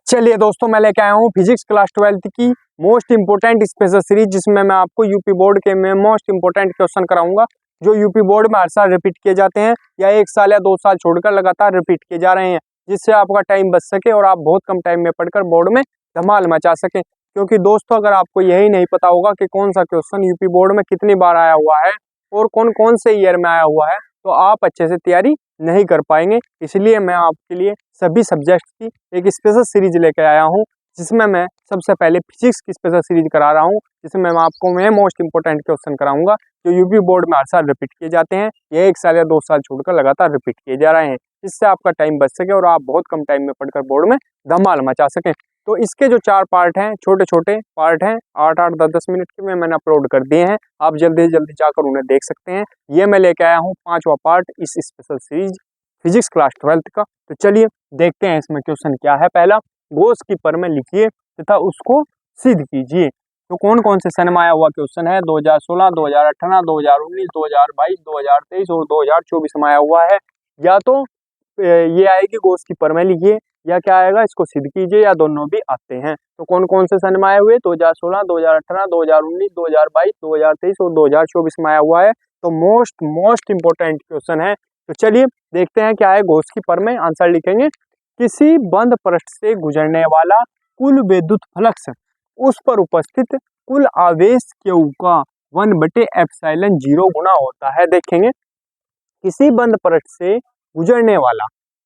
चलिए दोस्तों, मैं लेके आया हूँ फिजिक्स क्लास 12th की मोस्ट इंपोर्टेंट स्पेशल सीरीज, जिसमें मैं आपको यूपी बोर्ड के में मोस्ट इंपोर्टेंट क्वेश्चन कराऊंगा जो यूपी बोर्ड में हर साल रिपीट किए जाते हैं या 1 साल या 2 साल छोड़कर लगातार रिपीट किए जा रहे हैं, जिससे आपका टाइम बच सके और आप बहुत कम टाइम में पढ़कर बोर्ड में धमाल मचा सकें। क्योंकि दोस्तों, अगर आपको यही नहीं पता होगा कि कौन सा क्वेश्चन यूपी बोर्ड में कितनी बार आया हुआ है और कौन कौन से ईयर में आया हुआ है, तो आप अच्छे से तैयारी नहीं कर पाएंगे। इसलिए मैं आपके लिए सभी सब्जेक्ट की एक स्पेशल सीरीज लेकर आया हूँ, जिसमें मैं सबसे पहले फिजिक्स की स्पेशल सीरीज करा रहा हूँ, जिसमें मैं आपको मोस्ट इंपोर्टेंट क्वेश्चन कराऊंगा जो यूपी बोर्ड में हर साल रिपीट किए जाते हैं। ये 1 साल या 2 साल छोड़कर लगातार रिपीट किए जा रहे हैं, जिससे आपका टाइम बच सके और आप बहुत कम टाइम में पढ़कर बोर्ड में धमाल मचा सकें। तो इसके जो 4 पार्ट हैं, छोटे छोटे पार्ट हैं, 8-8, 10-10 मिनट के में मैंने अपलोड कर दिए हैं। आप जल्दी जल्दी जाकर उन्हें देख सकते हैं। ये मैं लेके आया हूँ 5वां पार्ट इस special series physics class 12th का। तो चलिए देखते हैं इसमें क्वेश्चन क्या है। पहला, गॉस की परमें लिखिए तथा उसको सिद्ध कीजिए। तो कौन कौन से सन में आया हुआ क्वेश्चन है? 2016, 2018, 2019, 2022, 2023 और 2024 में आया हुआ है। या तो ये आएगी गॉस की परमें लिखिए, या क्या आएगा इसको सिद्ध कीजिए, या दोनों भी आते हैं। तो कौन कौन से सन में आए हुए? 2016, 2018, 2019, 2022, 2023 और 2024 में आया हुआ है। तो मोस्ट इंपोर्टेंट क्वेश्चन है। तो चलिए देखते हैं क्या है गॉस की परमें। आंसर लिखेंगे, किसी बंद पृष्ठ से गुजरने वाला कुल विद्युत फ्लक्स उस पर उपस्थित कुल आवेश Q का 1/ε0 गुना होता है। देखेंगे, किसी बंद पृष्ठ से गुजरने वाला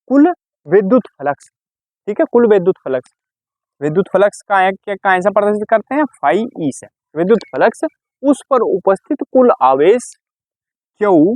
कुल विद्युत फ्लक्स, ठीक है, कुल विद्युत फ्लक्स का है क्या, कहाँ से प्रदर्शित करते हैं? फाई ई से। विद्युत फ्लक्स उस पर उपस्थित कुल आवेश Q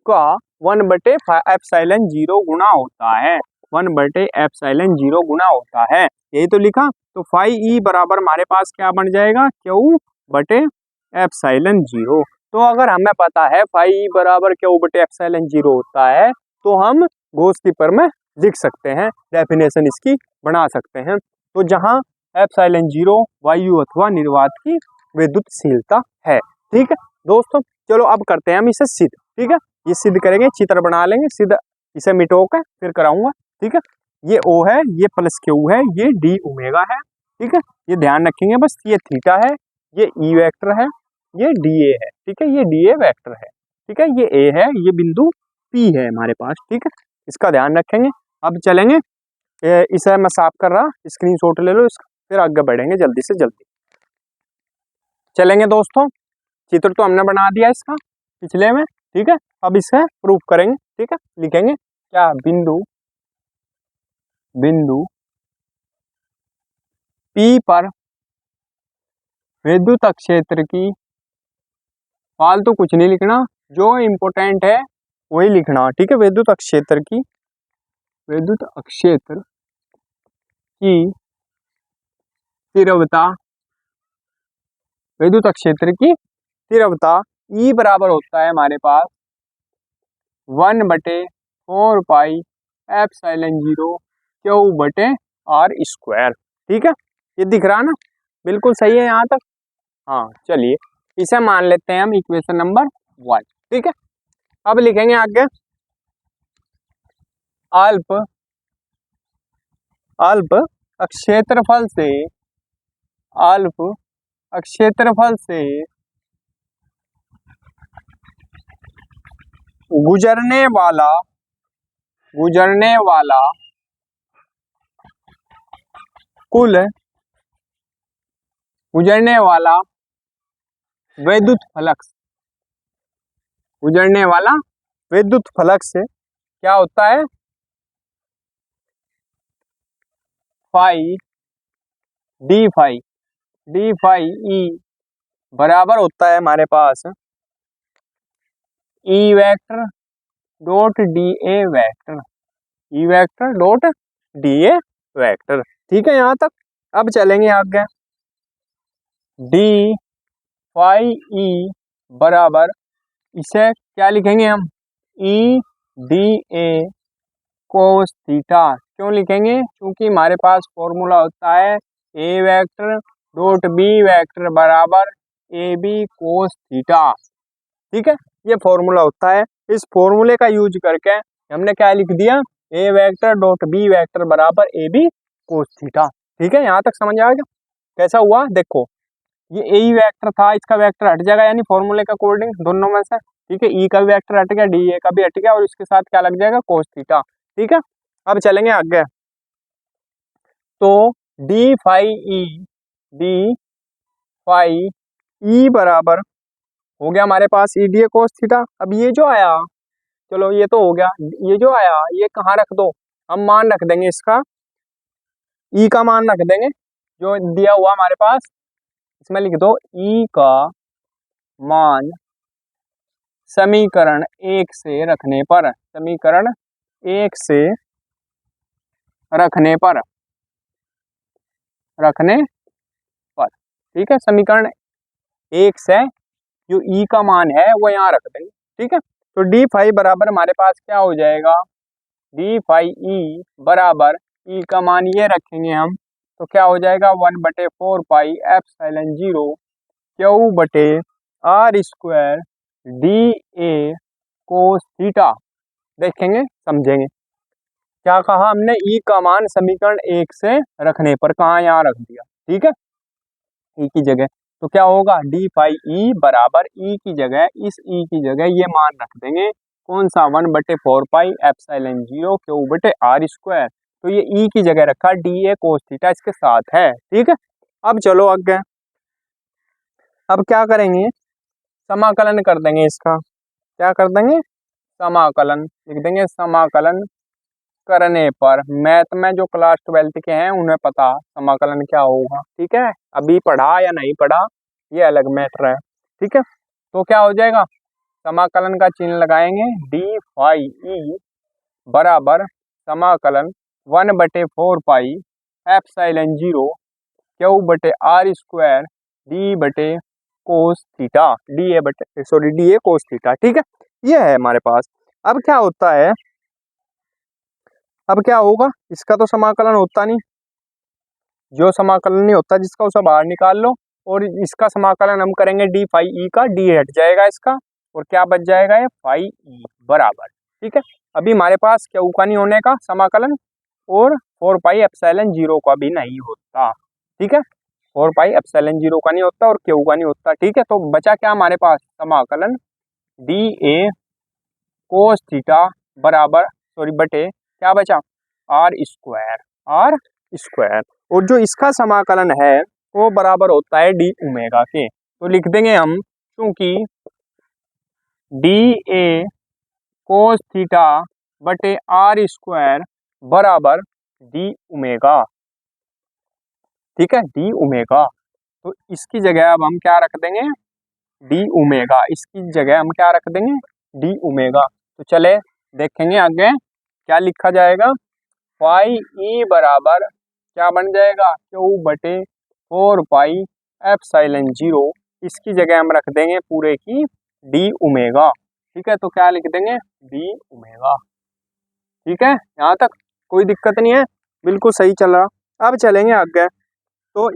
का 1/ε0 गुना होता है। 1/ε0 गुना होता है, यही तो लिखा। तो फाई ई बराबर हमारे पास क्या बन जाएगा? Q/ε0। तो अगर हमें पता है फाई ई बराबर Q/ε0 होता है, तो हम गॉस की परमें लिख सकते हैं, डेफिनेशन इसकी बना सकते हैं। तो जहां ε0 वायु अथवा निर्वात की विद्युतशीलता है। ठीक है दोस्तों, चलो अब करते हैं हम इसे सिद्ध। ठीक है, ये सिद्ध करेंगे, चित्र बना लेंगे सिद्ध, इसे मिटो कर फिर कराऊंगा। ठीक है, ये O है, ये प्लस Q है, ये D ओमेगा है। ठीक है, ये ध्यान रखेंगे बस। ये थीटा है, ये E वेक्टर है, ये DA है। ठीक है, ये DA वेक्टर है। ठीक है, ये A है, ये बिंदु P है हमारे पास। ठीक है, इसका ध्यान रखेंगे। अब चलेंगे, इसे मैं साफ कर रहा, स्क्रीनशॉट ले लो इसका, फिर आगे बढ़ेंगे जल्दी से जल्दी चलेंगे दोस्तों। चित्र तो हमने बना दिया इसका पिछले में। ठीक है, अब इसे प्रूफ करेंगे। ठीक है, लिखेंगे क्या? बिंदु P पर विद्युत क्षेत्र की, फालतू कुछ नहीं लिखना, जो इम्पोर्टेंट है वही लिखना। ठीक है, विद्युत क्षेत्र की तीव्रता, विद्युत क्षेत्र की तीव्रता E बराबर होता है हमारे पास 1/4πε0 Q/r²। ठीक है, ये दिख रहा ना, बिल्कुल सही है यहाँ तक। हाँ चलिए, इसे मान लेते हैं हम इक्वेशन नंबर 1। ठीक है, अब लिखेंगे आगे, अल्प क्षेत्रफल से गुजरने वाला कुल विद्युत फ्लक्स क्या होता है? फाई डी फाई ई बराबर होता है हमारे पास E vector dot DA vector. ठीक है यहाँ तक। अब चलेंगे आगे, डी फाई ई बराबर, इसे क्या लिखेंगे हम? EDA cos theta. क्यों लिखेंगे? क्योंकि हमारे पास फॉर्मूला होता है A vector dot B vector बराबर AB कोस थीटा। ठीक है, ये फॉर्मूला होता है। इस फॉर्मूले का यूज करके हमने क्या लिख दिया? A vector dot B vector बराबर AB कोस थीटा। ठीक है, यहाँ तक समझ आ गया कैसा हुआ। देखो ये ए ही वेक्टर था, इसका वेक्टर हट जाएगा यानी फॉर्मूले के अकॉर्डिंग दोनों में से। ठीक है, ई का भी वेक्टर हट गया, डी ए का भी हट गया और इसके साथ क्या लग जाएगा, कोस थीटा। ठीक है, अब चलेंगे आगे। तो डी फाई ई बराबर हो गया हमारे पास E D A cos theta. अब ये जो आया, चलो ये तो हो गया, ये जो आया ये कहाँ रख दो, हम मान रख देंगे इसका, ई का मान रख देंगे जो दिया हुआ हमारे पास, इसमें लिख दो ई का मान समीकरण 1 से रखने पर, समीकरण 1 से रखने पर, ठीक है, समीकरण 1 से जो ई का मान है वो यहाँ रख देंगे। ठीक है, तो डी फाई बराबर हमारे पास क्या हो जाएगा, डी फाई ई बराबर ई का मान ये रखेंगे हम, तो क्या हो जाएगा 1/4 पाई एप्सिलॉन 0 क्यू बटे R square D A cos theta. देखेंगे समझेंगे क्या कहा हमने, ई का मान समीकरण 1 से रखने पर, कहाँ यहाँ रख दिया। ठीक है, ई की जगह, तो क्या होगा डी फाई ई बराबर ई की जगह, इस ई की जगह ये मान रख देंगे, कौन सा 1/4 पाई एप्सिलॉन 0 क्यू बटे आर स्क्वायर। तो ये ई की जगह रखा, डी ए कोस थीटा इसके साथ है। ठीक है, अब चलो आगे, अब क्या करेंगे, समाकलन कर देंगे इसका, क्या कर देंगे, समाकलन लिख देंगे, समाकलन करने पर, मैथ में जो क्लास 12 के हैं उन्हें पता समाकलन क्या होगा। ठीक है, अभी पढ़ा या नहीं पढ़ा ये अलग मैटर है। ठीक है, तो क्या हो जाएगा, समाकलन का चिन्ह लगाएंगे, डी फाई ई बराबर समाकलन 1/4 पाई एप्सिलॉन 0 क्यू बटे आर स्क्वायर डी बटे cos theta, D A cos theta. ठीक है, ये है हमारे पास। अब क्या होता है, अब क्या होगा, इसका तो समाकलन होता नहीं, जो समाकलन नहीं होता जिसका उसे बाहर निकाल लो, और इसका समाकलन हम करेंगे डी फाई ई का, डी हट जाएगा इसका और क्या बच जाएगा ये फाई ई बराबर। ठीक है, अभी हमारे पास क्यू का नहीं होने का समाकलन और 4 पाई एप्सिलॉन 0 का भी नहीं होता। ठीक है, 4 पाई एप्सिलॉन 0 का नहीं होता और क्यू का नहीं होता। ठीक है, तो बचा क्या हमारे पास, समाकलन डी ए कोस थीटा बराबर, सॉरी बटे क्या बचा, आर स्क्वायर, और जो इसका समाकलन है वो बराबर होता है डी ओमेगा के। तो लिख देंगे हम, क्योंकि डी ए कोस थीटा बटे आर स्क्वायर बराबर डी ओमेगा। ठीक है, डी ओमेगा, तो इसकी जगह अब हम क्या रख देंगे, डी ओमेगा, इसकी जगह हम क्या रख देंगे, डी ओमेगा। तो चले देखेंगे आगे क्या लिखा जाएगा, फाई ई बराबर क्या बन जाएगा, क्यू बटे 4 पाई एप्सिलॉन 0, इसकी जगह हम रख देंगे पूरे की डी ओमेगा। ठीक है, तो क्या लिख देंगे, डी ओमेगा। ठीक है, यहाँ तक कोई दिक्कत नहीं है, बिल्कुल सही चल रहा। अब चलेंगे आगे, तो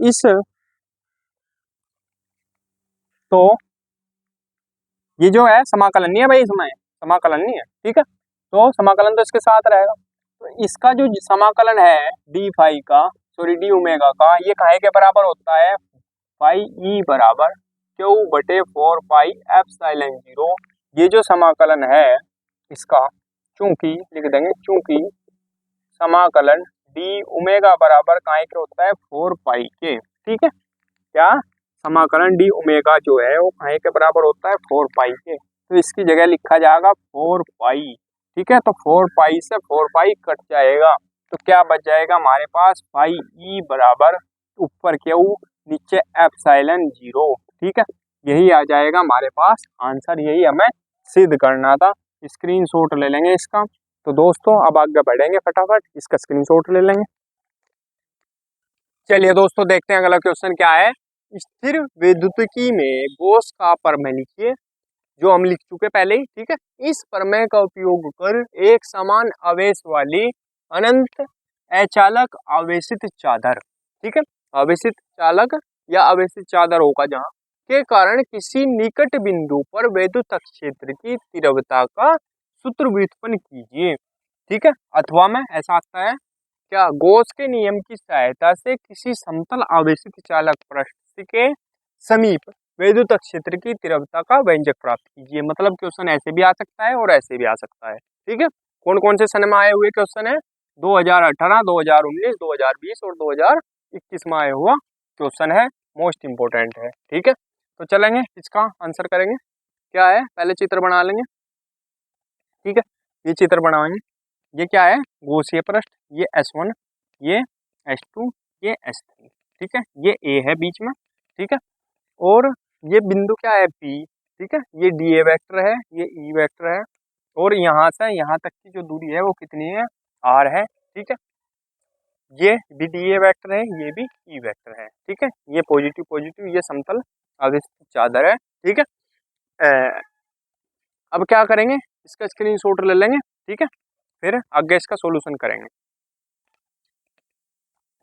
ये जो है समाकलन नहीं है भाई, इसमें समाकलन नहीं है। ठीक है, तो समाकलन तो इसके साथ रहेगा, तो इसका जो समाकलन है डी फाई का, सॉरी डी ओमेगा का, ये काहे के बराबर होता है, फाई ई बराबर क्यू बटे 4 पाई एप्सिलॉन 0। ये जो समाकलन है इसका, चूंकि लिख देंगे, चूंकि समाकलन डी ओमेगा बराबर काहे के होता है, 4 पाई के। ठीक है, क्या समाकलन डी ओमेगा जो है वो काहे के बराबर होता है, 4 पाई के, तो इसकी जगह लिखा जाएगा 4 पाई। ठीक है, तो 4 पाई से 4 पाई कट जाएगा, तो क्या बच जाएगा हमारे पास, फाई ई बराबर ऊपर क्यू नीचे एप्सिलॉन 0। ठीक है, यही आ जाएगा हमारे पास आंसर, यही हमें सिद्ध करना था। स्क्रीनशॉट ले लेंगे इसका। तो दोस्तों अब आगे बढ़ेंगे, फटाफट इसका स्क्रीनशॉट ले लेंगे। चलिए दोस्तों देखते हैं अगला क्वेश्चन क्या है। स्थिर विद्युतिकी में गॉस का प्रमेय लिखिए, जो हम लिख चुके पहले ही। ठीक है, इस प्रमेय का उपयोग कर एक समान आवेश वाली अनंत अचालक आवेशित चादर, ठीक है, आवेशित चालक या आवेशित चादर होगा जहाँ, के कारण किसी निकट बिंदु पर वैद्युत क्षेत्र की तीव्रता का सूत्र व्युत्पन्न कीजिए। ठीक है, अथवा में ऐसा आता है क्या गॉस के नियम की सहायता से किसी समतल आवेशित चालक पृष्ठ के समीप वैद्युत क्षेत्र की तीव्रता का व्यंजक प्राप्त कीजिए। मतलब क्वेश्चन ऐसे भी आ सकता है और ऐसे भी आ सकता है। ठीक है, कौन कौन से सन में आए हुए क्वेश्चन है? 2018, 2019, 2020 और 2021 में आया हुआ क्वेश्चन है, मोस्ट इंपोर्टेंट है। ठीक है, तो चलेंगे इसका आंसर करेंगे। क्या है, पहले चित्र बना लेंगे। ठीक है, ये चित्र बनाएंगे। ये क्या है? गोशीय पृष्ठ। ये S1, ये S2, ये S3। ठीक है, ये A है बीच में। ठीक है, और ये बिंदु क्या है? P। ठीक है, ये DA वेक्टर है, ये E वेक्टर है, और यहाँ से यहाँ तक की जो दूरी है वो कितनी है? R है। ठीक है, ये भी DA वेक्टर है, ये भी E वेक्टर है। ठीक है, ये पॉजिटिव पॉजिटिव, ये समतल आवेशित चादर है। ठीक है, अब क्या करेंगे? इसका स्क्रीनशॉट ले लेंगे। ठीक है, फिर आगे इसका सॉल्यूशन करेंगे।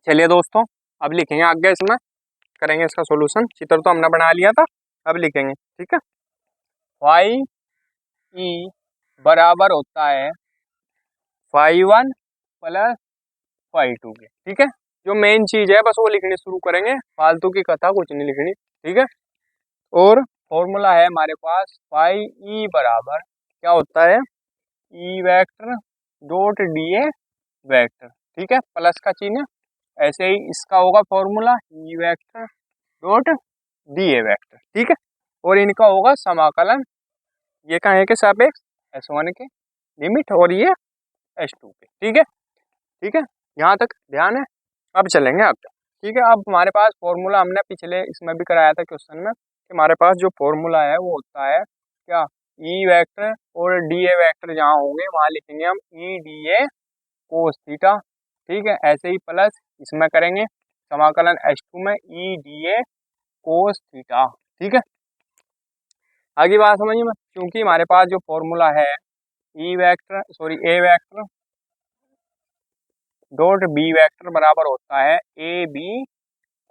चलिए दोस्तों, अब लिखेंगे आगे इसमें, करेंगे इसका सॉल्यूशन। चित्र तो हमने बना लिया था, अब लिखेंगे। ठीक है, फाई ई बराबर होता है फाई1 प्लस फाई2 के। ठीक है, जो मेन चीज है बस वो लिखनी शुरू करेंगे, फालतू की कथा कुछ नहीं लिखनी। ठीक है, और फॉर्मूला है हमारे पास फाई ई बराबर क्या होता है? E vector dot D A vector. ठीक है, प्लस का चिन्ह। ऐसे ही इसका होगा formula E vector dot D A vector. ठीक है, और इनका होगा समाकलन, ये कहाँ है के सापेक्ष? S1 के लिमिट, और ये S2 के। ठीक है, ठीक है, यहाँ तक ध्यान है। अब चलेंगे आगे। ठीक है, अब हमारे पास फॉर्मूला हमने पिछले इसमें भी कराया था क्वेश्चन में, कि हमारे पास जो फॉर्मूला है वो होता है क्या? ई वेक्टर और डी ए वेक्टर जहाँ होंगे वहाँ लिखेंगे हम E D A cos theta. ठीक है, ऐसे ही प्लस इसमें करेंगे समाकलन S2 में E D A cos theta. ठीक है, आगे बात समझिए में, क्योंकि हमारे पास जो फॉर्मूला है ई वेक्टर सॉरी ए वेक्टर डॉट बी वेक्टर बराबर होता है ए बी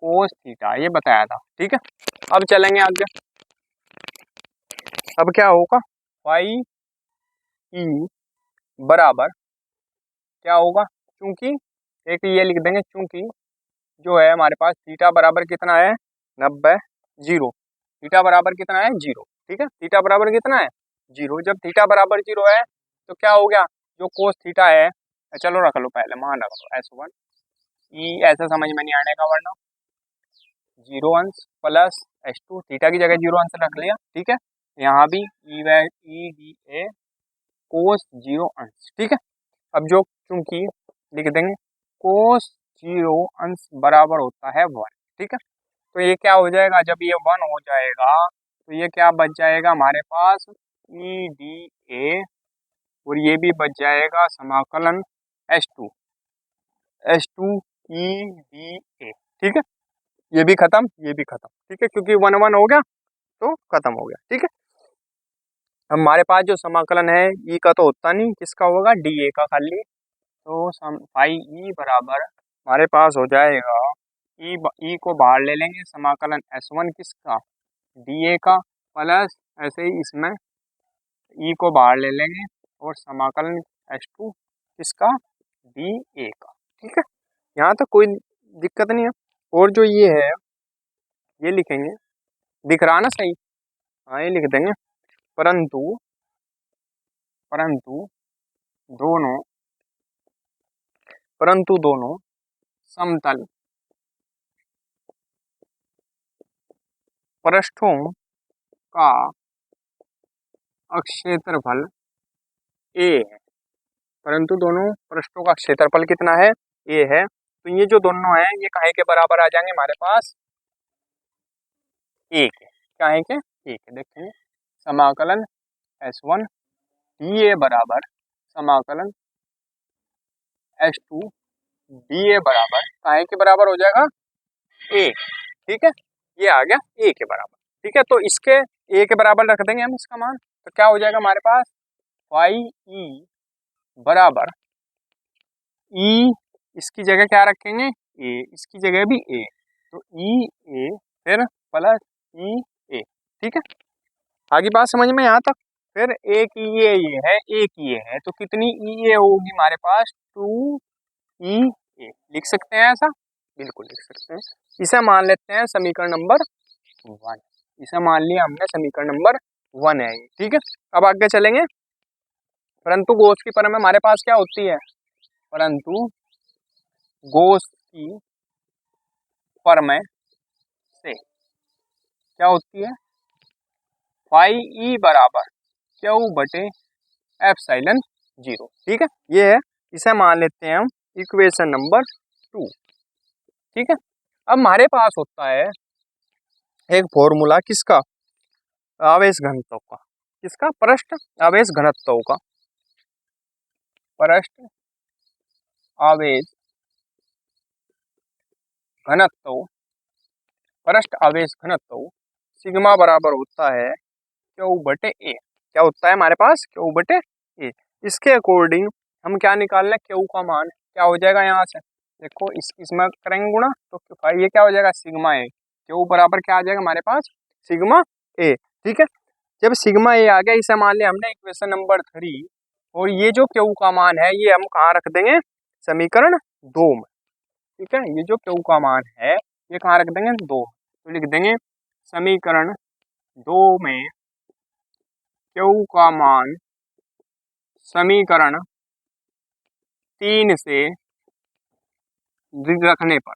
कोस थीटा, ये बताया था। ठीक है, अब चलेंगे आगे। अब क्या होगा? फाई ई बराबर क्या होगा? क्योंकि एक ये लिख देंगे, क्योंकि जो है हमारे पास थीटा बराबर कितना है? 90, 0। थीटा बराबर कितना है? 0। ठीक है, थीटा बराबर कितना है? 0। जब थीटा बराबर 0 है तो क्या हो गया? जो कोस थीटा है, चलो रख लो पहले, मान रख लो S1 ई, ऐसा समझ में नहीं आने का, वरना 0 अंश प्लस S2, थीटा की जगह 0 अंश रख लिया। ठीक है, यहाँ भी ई डी ए कोस 0 अंश। ठीक है, अब जो क्योंकि लिख देंगे कोस 0 अंश बराबर होता है 1। ठीक है, तो ये क्या हो जाएगा? जब ये 1 हो जाएगा तो ये क्या बच जाएगा हमारे पास? ई डी ए, और ये भी बच जाएगा समाकलन S2 ई डी ए। ठीक है, ये भी खत्म, ये भी खत्म। ठीक है, क्योंकि 1 1 हो गया तो खत्म हो गया। ठीक है, हमारे पास जो समाकलन है ई का तो होता नहीं, किसका होगा? डी ए का खाली। तो फाई ई बराबर हमारे पास हो जाएगा, ई को बाहर ले लेंगे, समाकलन S1 किसका? डी ए का, प्लस ऐसे ही इसमें ई को बाहर ले लेंगे और समाकलन S2 किसका? डी ए का। ठीक है, यहाँ तक कोई दिक्कत नहीं है। और जो ये है ये लिखेंगे, दिख रहा ना सही? हाँ, ये लिख देंगे, परंतु परंतु दोनों समतल पृष्ठों का क्षेत्रफल ए है। परंतु दोनों पृष्ठों का क्षेत्रफल कितना है? ए है। तो ये जो दोनों हैं ये काहे के बराबर आ जाएंगे हमारे पास? ए के। काहे के? ए के। देखेंगे समाकलन S1 डी ए बराबर समाकलन S2 डी ए बराबर काहे के बराबर हो जाएगा? ए। ठीक है, ये आ गया ए के बराबर। ठीक है, तो इसके ए के बराबर रख देंगे हम इसका मान, तो क्या हो जाएगा हमारे पास? फाई ई बराबर ई, इसकी जगह क्या रखेंगे? ए, इसकी जगह भी ए, तो ई ए फिर प्लस ई ए। ठीक है, आगे बात समझ में यहाँ तक? फिर एक ये है, एक ये है, तो कितनी ई ए होगी हमारे पास? 2 ई ए। लिख सकते हैं ऐसा? बिल्कुल लिख सकते हैं। इसे मान लेते हैं समीकरण नंबर 1। इसे मान लिया हमने समीकरण नंबर 1 है, ठीक है। अब आगे चलेंगे। परंतु गॉस की प्रमेय हमारे पास क्या होती है? परंतु गॉस की प्रमेय से क्या होती है? फाई ई बराबर क्यू बटे एप्सिलॉन 0, ठीक है। ये है, इसे मान लेते हैं हम इक्वेशन नंबर 2, ठीक है। अब हमारे पास होता है एक फॉर्मूला किसका? आवेश घनत्व का। किसका? पृष्ठ आवेश घनत्व का। पृष्ठ आवेश घनत्व, पृष्ठ आवेश घनत्व सिग्मा बराबर होता है क्यू बटे ए। क्या होता है हमारे पास? क्यू बटे ए। इसके अकॉर्डिंग हम क्या निकाल लें? क्यू का मान क्या हो जाएगा? यहाँ से देखो, इसमें करेंगे गुणा तो ये क्या हो जाएगा? सिग्मा ए। क्यू बराबर क्या आ जाएगा हमारे पास? सिग्मा ए, ठीक है। जब सिग्मा ए आ गया, इसे मान लिया हमने इक्वेशन नंबर 3, और ये जो क्यू का मान है ये हम कहाँ रख देंगे? समीकरण 2 में, ठीक है। ये जो क्यू का मान है ये कहाँ रख देंगे? 2। तो लिख देंगे समीकरण 2 में क्यू का मान समीकरण 3 से रखने पर,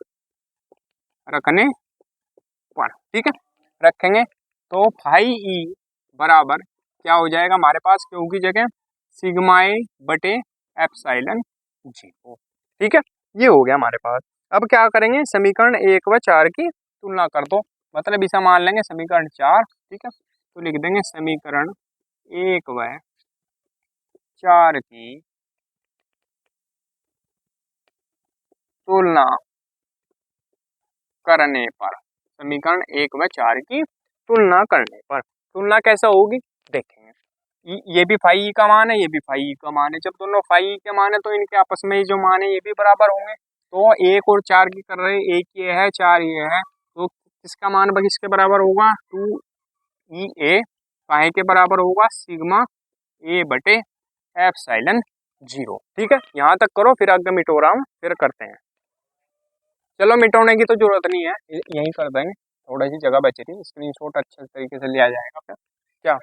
ठीक है, रखेंगे तो फाई ई बराबर क्या हो जाएगा हमारे पास? क्यू की जगह सिग्मा ए बटे एप्सिलॉन 0, ठीक है। ये हो गया हमारे पास। अब क्या करेंगे? समीकरण 1 व 4 की तुलना कर दो, मतलब इसे मान लेंगे समीकरण 4, ठीक है। तो लिख देंगे समीकरण 1 व 4 की तुलना करने पर, समीकरण 1 व 4 की तुलना करने पर, तुलना कैसे होगी देखेंगे। ये भी फाई ई का मान है, ये भी फाई ई का मान है। जब दोनों फाई ई के मान है तो इनके आपस में जो मान है ये भी बराबर होंगे। तो 1 और 4 की कर रहे हैं, 1 ये है 4 ये है, तो किसका मान किसके बराबर होगा? 2 ई ए। काहे के बराबर होगा? सिग्मा ए बटे एप्सिलॉन 0, ठीक है। यहाँ तक करो, फिर आगे मिटो रहा हूँ, फिर करते हैं। चलो मिटाने की तो जरूरत नहीं है, यहीं कर देंगे, थोड़ी सी जगह बची थी, स्क्रीनशॉट अच्छे तरीके से लिया जाएगा। फिर क्या,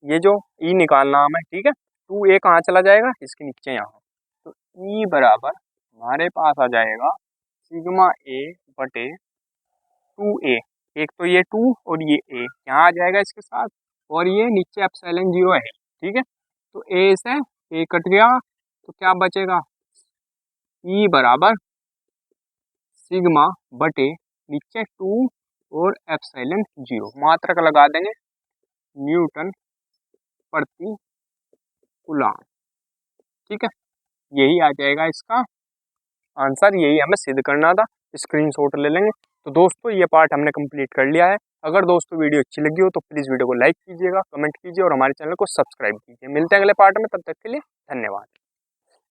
ये जो ई निकालना हमें, ठीक है। 2 ए कहाँ चला जाएगा? इसके नीचे यहाँ। तो ई बराबर हमारे पास आ जाएगा सिग्मा ए बटे 2 ए। एक तो ये 2 और ये ए यहाँ आ जाएगा इसके साथ, और ये नीचे एप्सिलॉन 0 है, ठीक है। तो ए से ए कट गया, तो क्या बचेगा? ई बराबर सिग्मा बटे नीचे 2 और एप्सिलॉन 0, मात्रक लगा देंगे न्यूटन प्रति कूलम, ठीक है। यही आ जाएगा इसका आंसर, यही हमें सिद्ध करना था। स्क्रीनशॉट ले लेंगे। तो दोस्तों ये पार्ट हमने कंप्लीट कर लिया है। अगर दोस्तों वीडियो अच्छी लगी हो तो प्लीज़ वीडियो को लाइक कीजिएगा, कमेंट कीजिए और हमारे चैनल को सब्सक्राइब कीजिए। मिलते हैं अगले पार्ट में, तब तक के लिए धन्यवाद।